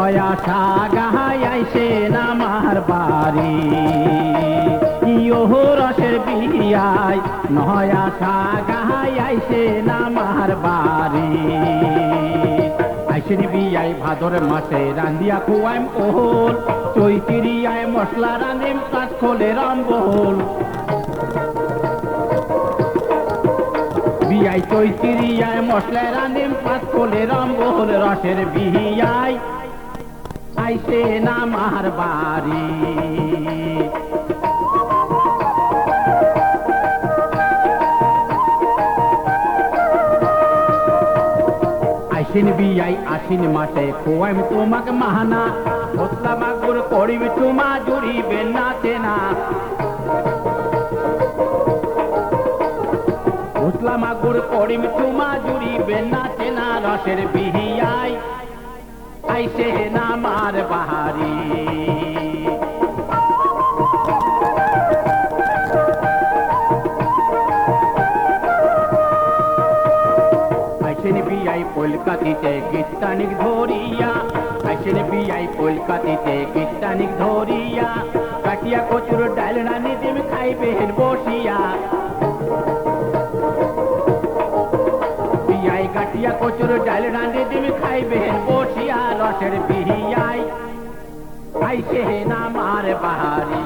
নয়া সাগাহাই আইসেন আমার বাড়ি ইয়ো রসের বিয়াই নয়া সাগাহাই আইসেন আমার বাড়ি আইসেন বিয়াই ভাদর মাসে রান্দিয়া খুয়াইম ওহল চৈতিরিয়ায় মশলা রাঁধিম কাজ খোলে রামবহল বিয়াই চৈতিরিয়ায় মশলা রাঁধিম কাজ খোলে রামবহল রসের বিয়াই আইসেন আমার বাড়ি আইসেন বিয়াই আশ্বিন মাসে খোয়াইম তোমাকে মাহানা মশলা মাগুর করিব চুমা জুড়িবে না চেনা মশলা মাগুর করিব চুমা জুড়িবে না চেনা রসের বিহিয়াই আইসেন আমার বাড়ি আইসেন বিয়াই কলকাতিতে গীতানিক ধরিয়া আইসেন বিয়াই কলকাতিতে গীতানিক ধরিয়া কাটিয়া কচুর ডাল রানি দিম খাইবেন বসিয়া বিয়াই কাটিয়া কচুর ডাল রানি দিম খাইবেন বসিয়া রসের বিহিয়াই আইসেন আমার বাড়ি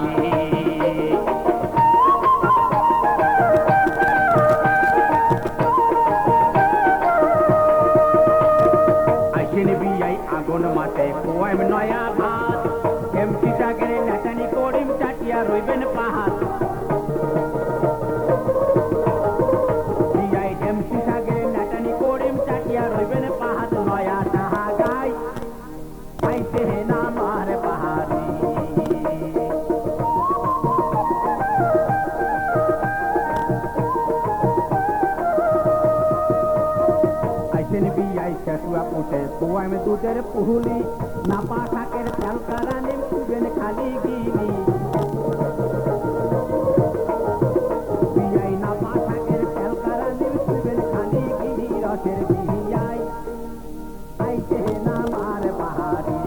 আগুন মাঠে খোয়াইম নয়া ভাত এমটি চাকরে নাচানি করিম চাটিয়া রইবেন পাহাত বিয়াই এমটি চাকরে নাচানি করিম চাটিয়া রইবেন পাহাত নয়া সাহা গাই আইসেন আমার বাড়ি আইসেন বিয়াই শেষুয়া পুষে খোয়াইম দুধের পুহুলি নাপা শাকের চালকা রানিম খুবেন খালি গিলি বিয়াই নাপা শাকের চালকা রানিম খুবেন খালি গিলি রসের বিয়াই আইসেন আমার বাড়ি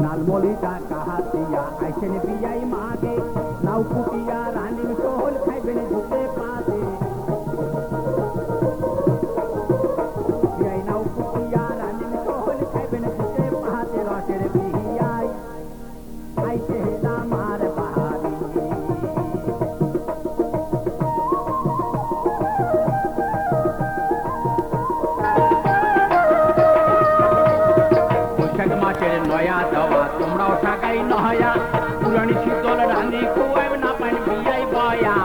নালমলিটা কাহাতিয়া আইসেন বিয়াই মাগে নাও কুটিয়া রানিম সোহল খাইবেন ঝুঁকে পাতে বিয়াই নাও কুটিয়া রানিম সোহল খাইবেন ঝুঁকে পাতে রসের বিয়াই আইসেন আমার বাড়ি বৈশাখ মাসের নয়া দেওয়া তোমরাও সাগাই নহয়া পুরানি শীতল রাঁধি খুয়াইব না পান বিয়াই বয়া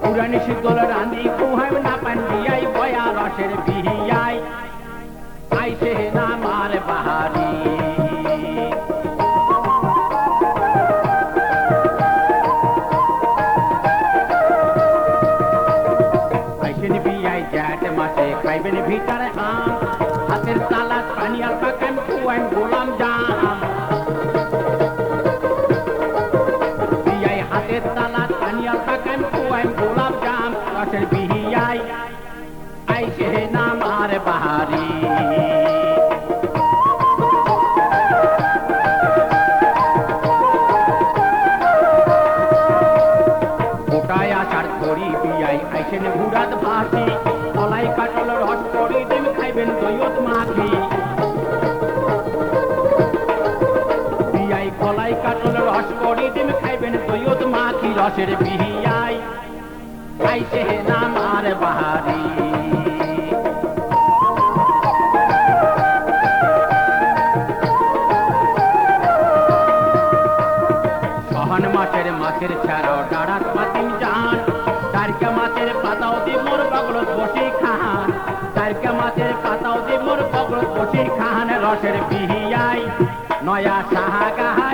পুরানি শীতল রাঁধি খুয়াইব না পান বিয়াই বয়া রসের বিহিয়াই আইসেন আমার বাড়ি আইসেন বিয়াই জ্যাঠ মাসে খাইবেন ভিতরে আম হাতের তালাত পানিয়াল পাকান খুয়াইম গোলাম জাম বিয়াই হাতের তালাত পানিয়াল পাকান খুয়াইম গোলাম জাম রসের বিহিয়াই আইসেন আমার বাড়ি গোটায় আচার করি বিয়াই আইসেন ঘুরাত ভাসি কলাই কাটল রস করি দিন খাইবেন দইয়ত মাখি বিয়াই কলাই কাটল রস করি দিন খাইবেন দইয়ত মাখি রসের বিহিয়াই আইসেন আমার বাড়ি সহন মাছের মাছের ছাড়াও ডাড়াত পাতিম জান তারকা মাছের পাতাও দি মোর বগলত বসে খান তারকা মাছের পাতাও দি মোর বগলত বসে খান রসের বিহিয়াই নয়া সাহা গাহা